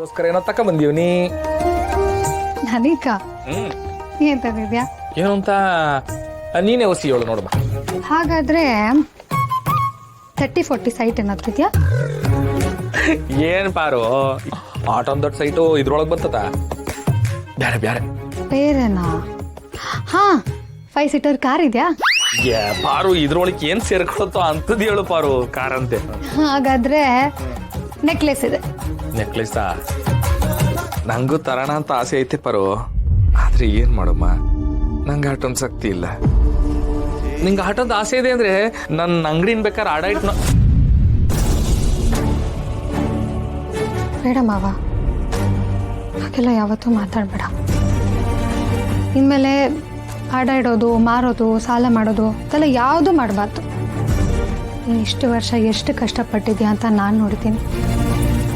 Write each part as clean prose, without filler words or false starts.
ನಿಂಗೋಸ್ಕರ ಏನೋ ತಕ ಬಂದೀವ್ನಿ. ನನೀಗ ಏನ್ ತಂದಿದ್ಯಾ? ಏನು ಅಂತ ನೀನೇ ಹೊಸಿ ಹೇಳು ನೋಡಮ್ಮ. ಹಾಗಾದ್ರೆ 30-40 ಸೈಟ್ ಏನಾಗ್ತಿದ್ಯಾ? ಏನ್ ಪಾರು ಆಟೋನ್ ದೊಡ್ಡ ಸೈಟು ಇದ್ರೊಳಗೆ ಬರ್ತದ ಬ್ಯಾರೆ ಬ್ಯಾರೆ ಬೇರೆನಾ? ಹಾ 5 ಸೀಟರ್ ಕಾರ್ ಇದೆಯಾ? ಪಾರು ಇದ್ರೊಳಗೆ ಏನ್ ಸೇರ್ಕೊಳತ್ತೋ ಅಂತದ್ ಹೇಳು ಪಾರು. ಕಾರ್ ಅಂತೆ. ಹಾಗಾದ್ರೆ ನೆಕ್ಲೆಸ್ ಇದೆ. ನೆಕ್ಲೆಸಾ? ನಂಗೂ ತರೋಣ ಅಂತ ಆಸೆ ಐತೆ ಪಾರು, ಆದ್ರೆ ಏನ್ ಮಾಡಮ್ಮ, ನಂಗೆ ಆಟೋನ್ ಶಕ್ತಿ ಇಲ್ಲ. ನಿಂಗೆ ಆಟೋದ್ ಆಸೆ ಇದೆ ಅಂದ್ರೆ ನನ್ನ ಅಂಗಡಿನ ಬೇಕಾದ್ರೆ ಆಡ ಇಟ್ನ. ಬೇಡ ಮಾವ, ಹಾಗೆಲ್ಲ ಯಾವತ್ತೂ ಮಾತಾಡ್ಬೇಡ. ಇನ್ಮೇಲೆ ಆಡ ಇಡೋದು, ಮಾರೋದು, ಸಾಲ ಮಾಡೋದು ಅದೆಲ್ಲ ಯಾವುದು ಮಾಡಬಾರ್ದು. ನೀನು ಇಷ್ಟು ವರ್ಷ ಎಷ್ಟು ಕಷ್ಟಪಟ್ಟಿದ್ಯಾ ಅಂತ ನಾನು ನೋಡ್ತೀನಿ.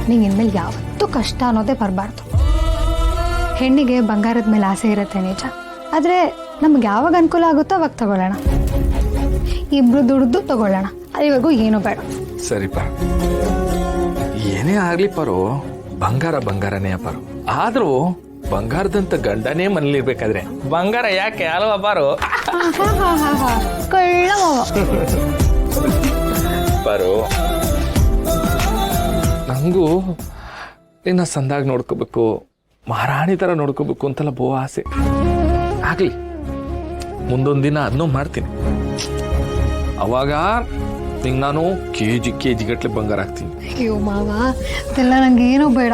ನಿಂಗೆ ಇನ್ಮೇಲೆ ಯಾವತ್ತೂ ಕಷ್ಟ ಅನ್ನೋದೇ ಬರಬಾರ್ದು. ಹೆಣ್ಣಿಗೆ ಬಂಗಾರದ ಮೇಲೆ ಆಸೆ ಇರುತ್ತೆ ನಿಜ, ಆದರೆ ನಮ್ಗೆ ಯಾವಾಗ ಅನುಕೂಲ ಆಗುತ್ತೋ ಅವಾಗ ತಗೊಳ್ಳೋಣ. ಇಬ್ರು ದುಡ್ದು ತಗೊಳ್ಳೋಣ, ಅಲ್ಲಿವರೆಗೂ ಏನೂ ಬೇಡ. ಸರಿಪ, ಏನೇ ಆಗ್ಲಿ ಪಾರು, ಬಂಗಾರ ಬಂಗಾರನೇ ಪಾರು. ಆದ್ರೂ ಬಂಗಾರದಂತ ಗಂಡನೇ ಮನೇಲಿರ್ಬೇಕಾದ್ರೆ ಬಂಗಾರ ಯಾಕೆ ಅಲ್ವಾ ಪಾರು? ಕಳ್ಳ ಪಾರು, ನಂಗೂ ನಿನ್ನ ಸಂದಾಗ ನೋಡ್ಕೋಬೇಕು, ಮಹಾರಾಣಿ ತರ ನೋಡ್ಕೋಬೇಕು ಅಂತೆಲ್ಲ ಬಹು ಆಸೆ. ಆಗ್ಲಿ, ಮುಂದೊಂದ್ ದಿನ ಅದನ್ನೂ ಮಾಡ್ತೀನಿ. ಅವಾಗ ನಿಂಗೆ ನಾನು ಕೆಜಿ ಗಟ್ಲೆ ಬಂಗಾರ ಹಾಕ್ತೀನಿ. ಅಯ್ಯೋ ಮಾವ, ಅದೆಲ್ಲ ನಂಗೆ ಏನೂ ಬೇಡ.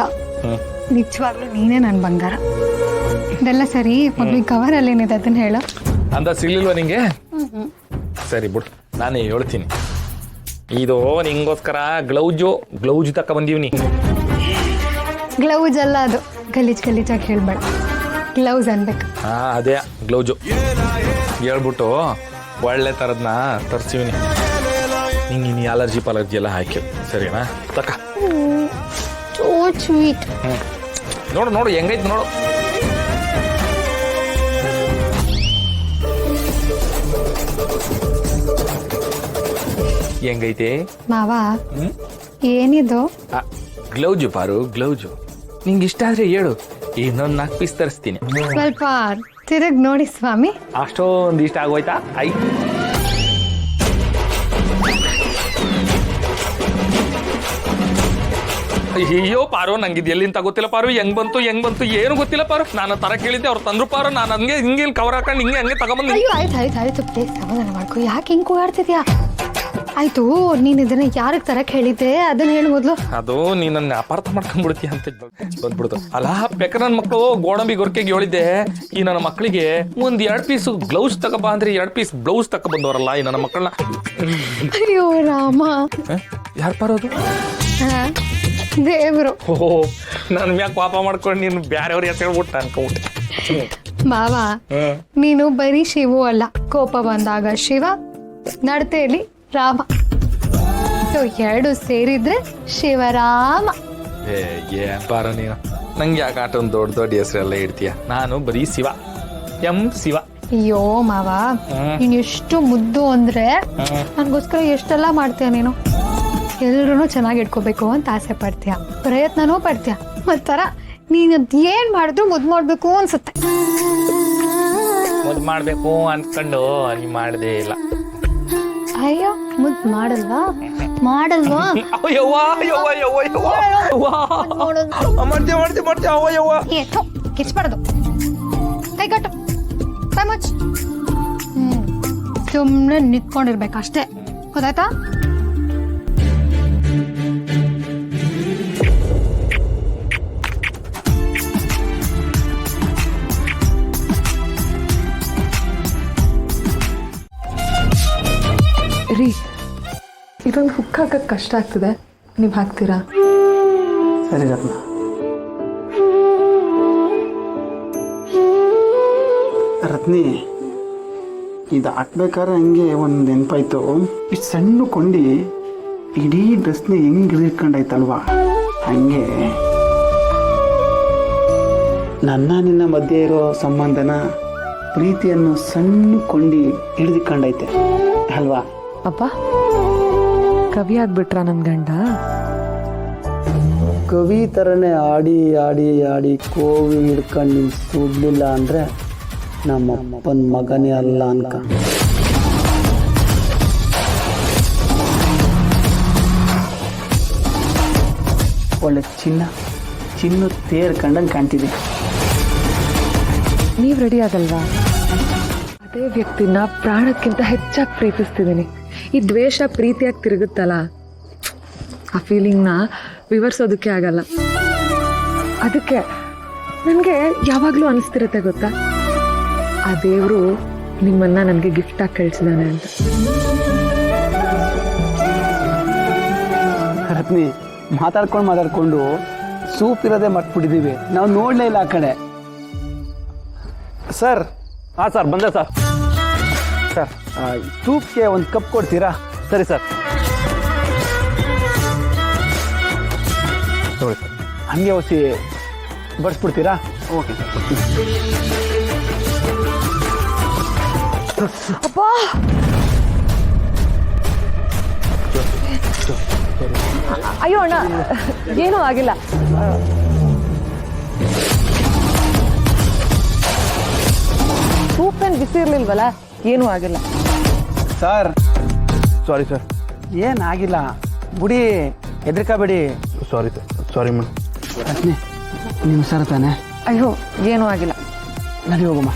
ನಿಜವಾಗ್ಲೂ ನೀನೇ ನನ್ನ ಬಂಗಾರ. ಇದೆಲ್ಲ ಸರಿ, ಮೊದಲು ಕವರಲ್ಲಿ ಏನಿದೆ ಅದನ್ನ ಹೇಳು. ಅಂದ ಸಿಗ್ಲಿಲ್ವಾ ನಿಂಗೆ? ಸರಿ ಬಿಡು, ನಾನೇ ಹೇಳ್ತೀನಿ. ಇದು ನಿಂಗೋಸ್ಕರ ಗ್ಲೌಜ್ ತಕ್ಕ ಬಂದೀವ್ನಿ. ಗ್ಲೌಸ್ ಅಲ್ಲ ಅದು, ಗಲೀಜಾಗಿ ಹೇಳ್ಬೇಡ, ಗ್ಲೌಸ್ ಅನ್ಬೇಕು. ಹಾ ಅದೇ ಗ್ಲೌಜು ಹೇಳ್ಬಿಟ್ಟು ಒಳ್ಳೆ ತರದ್ನ ತರ್ಸಿವ್ನಿ. ನಿಂಗೆ ನೀ ಅಲರ್ಜಿ ಎಲ್ಲ ಹಾಕಿ ಸರಿನಾ? ತಕ್ಕ ಸ್ವೀಟ್. ನೋಡು ಹೆಂಗೈತೆ ನೋಡು. ಹೆಂಗೈತೆ ಮಾವ? ಏನಿದು? ಗ್ಲೌಜು ಪಾರು, ಗ್ಲೌಜು. ನಿಂಗೆ ಇಷ್ಟ ಆದ್ರೆ ಹೇಳು, ಇನ್ನೊಂದು 4 ಪೀಸ್ ತರಿಸ್ತೀನಿ. ಸ್ವಲ್ಪ ತಿರುಗ್ ನೋಡಿ ಸ್ವಾಮಿ. ಅಷ್ಟೊಂದು ಇಷ್ಟ ಆಗೋಯ್ತಾ? ಅಯ್ಯೋ ಪಾರು, ನಂಗಿದ್ ಎಲ್ಲಿಂದ ಗೊತ್ತಿಲ್ಲ ಪಾರು. ಹೆಂಗ್ ಬಂತು ಏನು ಗೊತ್ತಿಲ್ಲ ಪಾರು. ನಾನು ತರ ಕೇಳಿದ್ದೆ, ಅವ್ರು ತಂದ್ರು ಪಾರು. ನಾನು ಹಂಗೆ ಹಿಂಗೆ ಕವರ್ ಹಾಕೊಂಡು ಹಂಗೆ ತಗೊಂಬಂದು. ಅಯ್ಯೋ ಆಯ್ತು ಪ್ಲೀಸ್ ಸಮಾಧಾನ ಮಾಡ್ಕೊ. ಯಾಕೆ ಹಿಂಗೆ ಕೂಗಾಡ್ತಿದ್ಯಾ? ಆಯ್ತು, ನೀನ್ ಇದನ್ನ ಯಾರಿಗೆ ತರಕ್ ಹೇಳಿದ್ದೆ ಅದನ್ನ ಹೇಳಿ ಮೊದ್ಲು. ಅದು ನೀನ್ ನನ್ನ ಅಪಾರ್ಥ ಮಾಡ್ಕೊಂಡ್ಬಿಡ್ತೀಯ ಅಂತ ಬಂದ್ಬಿಡ್ತು. ಅಲ್ಲ ಬೇಕಾದ್ರೆ ನನ್ನ ಮಕ್ಕಳು ಗೋಡಂಬಿ ಗೊರಕೆಗೆ ಹೇಳಿದ್ದೆ, ಈ ನನ್ನ ಮಕ್ಕಳಿಗೆ ಒಂದ್ 2 ಪೀಸ್ ಗ್ಲೌಸ್ ತಗೋಬಾ ಅಂದ್ರೆ 2 ಪೀಸ್ ಬ್ಲೌಸ್ ತಕ ಬಂದವರಲ್ಲ ಈ ನನ್ನ ಮಕ್ಕಳನ್ನ. ಅಯ್ಯೋ ರಾಮ, ಯಾರು ಪಾರೋದು? ದೇವ್ರು. ಓಹೋ, ನನ್ ಮ್ಯಾಕ್ ಪಾಪ ಮಾಡ್ಕೊಂಡು ನೀನು ಬ್ಯಾರೆಯವ್ರ ಹೆಸರು ಹೇಳ್ಬಿಟ್ಟ ಅನ್ಕೊಂಬಿಟ್ಟೆ. ಮಾವ, ನೀನು ಬರೀ ಶಿವು ಅಲ್ಲ, ಕೋಪ ಬಂದಾಗ ಶಿವ, ನಡತೆಯಲ್ಲಿ ರಾಮ, 2 ಸೇರಿದ್ರೆ ಶಿವರಾಮ. ಏನ್ ಪಾರ ನೀನು, ನಂಗೆ ಯಾಕೆ ಆಟ ಒಂದು ದೊಡ್ಡ ಹೆಸರೆಲ್ಲ ಇಡ್ತೀಯ? ನಾನು ಬರೀ ಶಿವ, ಶಿವ. ಅಯ್ಯೋ ಮಾವ, ನೀನ್ ಎಷ್ಟು ಮುದ್ದು ಅಂದ್ರೆ ನನ್ಗೋಸ್ಕರ ಎಷ್ಟೆಲ್ಲ ಮಾಡ್ತೀಯ ನೀನು. ಎಲ್ರೂ ಚೆನ್ನಾಗಿ ಇಟ್ಕೋಬೇಕು ಅಂತ ಆಸೆ ಪಡ್ತೀಯ, ಪ್ರಯತ್ನನೂ ಪಡ್ತೀಯ. ಮತ್ತರ ನೀನ್ ಏನ್ ಮಾಡಿದ್ರು ಮುದ್ದು ಮಾಡ್ಬೇಕು ಅನ್ಸುತ್ತೆ. ಮುದ್ದು ಮಾಡ್ಬೇಕು ಅನ್ಕೊಂಡು ನೀ ಮಾಡದೇ ಇಲ್ಲ. ಅಯ್ಯೋ, ಮುದ್ದು ಮಾಡಲ್ವಾ? ಕಿಚ್ಬಾರ್ದು, ಕೈ ಕಟ್ಟು, ಕೈ ಮುಚ್ಚು. ಸುಮ್ನೆ ನಿಂತ್ಕೊಂಡಿರ್ಬೇಕಷ್ಟೇ, ಗೊತ್ತಾಯ್ತಾ? ರೀ, ಇದೊಂದು ಹುಕ್ ಹಾಕಕ್ಕೆ ಕಷ್ಟ ಆಗ್ತದೆ, ನೀವು ಹಾಕ್ತೀರಾ? ಸರಿ ರತ್ನ. ರತ್ನಿ, ಇದು ಹಾಕ್ಬೇಕಾದ್ರೆ ಹಂಗೆ ಒಂದು ನೆನಪಾಯ್ತು. ಇಷ್ಟು ಸಣ್ಣ ಕೊಂಡಿ ಇಡೀ ಡ್ರೆಸ್ನ ಹೆಂಗೆ ಹಿಡ್ಕೊಂಡಾಯ್ತಲ್ವಾ, ಹಂಗೆ ನನ್ನ ನಿನ್ನ ಮಧ್ಯೆ ಇರೋ ಸಂಬಂಧನ, ಪ್ರೀತಿಯನ್ನು ಸಣ್ಣ ಕೊಂಡಿ ಹಿಡಿದುಕೊಂಡೈತೆ ಅಲ್ವಾ? ಅಪ್ಪ, ಕವಿ ಆಗ್ಬಿಟ್ರ ನನ್ ಗಂಡ? ಕವಿ ಥರನೇ ಆಡಿ ಆಡಿ ಆಡಿ ಕೋವಿ ಹಿಡ್ಕೊಂಡು ನೀನು ಸುಡ್ಲಿಲ್ಲ ಅಂದರೆ ನಮ್ಮಪ್ಪನ ಮಗನೇ ಅಲ್ಲ ಅನ್ಕ. ಒಳ್ಳೆ ಚಿನ್ನ ತೇರ್ ಕಂಡಂಗೆ ಕಾಣ್ತಿದೆ. ನೀವು ರೆಡಿ ಆಗಲ್ವಾ? ಅದೇ ವ್ಯಕ್ತಿನ ಪ್ರಾಣಕ್ಕಿಂತ ಹೆಚ್ಚಾಗಿ ಪ್ರೀತಿಸ್ತಿದ್ದೀನಿ. ಈ ದ್ವೇಷ ಪ್ರೀತಿಯಾಗಿ ತಿರುಗುತ್ತಲ್ಲ, ಆ ಫೀಲಿಂಗ್ನ ವಿವರಿಸೋದಕ್ಕೆ ಆಗಲ್ಲ. ಅದಕ್ಕೆ ನನಗೆ ಯಾವಾಗಲೂ ಅನಿಸ್ತಿರುತ್ತೆ ಗೊತ್ತಾ, ಆ ದೇವರು ನಿಮ್ಮನ್ನ ನನಗೆ ಗಿಫ್ಟಾಗಿ ಕಳಿಸಿದಾನೆ ಅಂತ. ರತ್ನಿ, ಮಾತಾಡ್ಕೊಂಡು ಸೂಪ್ ಇರೋದೇ ಮರ್ತ್ಬಿಟ್ಟಿದ್ದೀವಿ. ನಾವು ನೋಡಲೇ ಇಲ್ಲ ಆ ಕಡೆ. ಸರ್. ಹಾಂ ಸರ್, ಬಂದೆ ಸರ್. ಸರ್, ಸೂಪ್ಗೆ ಒಂದು ಕಪ್ ಕೊಡ್ತೀರಾ? ಸರಿ ಸರ್. ನೋಡಿ ಸರ್. ಹಂಗೆ ಹೊಸಿ ಬಡಿಸ್ಬಿಡ್ತೀರಾ? ಓಕೆ ಅಪ್ಪ, ಅಯ್ಯೋ ಅಣ್ಣ, ಏನೂ ಆಗಿಲ್ಲ. ಸೂಪ್ ಏನು ಬಿಸಿ ಇರ್ಲಿಲ್ವಲ್ಲ, ಏನೂ ಆಗಿಲ್ಲ. ಸರ್. Sorry sir. ಏನಾಗಿಲ್ಲ ಬಿಡಿ, ಹೆದರ್ಕೋಬೇಡಿ. Sorry sir, sorry madam. ರತ್ನಿ, ನಿಮ್ಮ ಸರ್ ತಾನೆ? ಅಯ್ಯೋ, ಏನೂ ಆಗಿಲ್ಲ. ನಡಿ ಹೋಗಮ್ಮ.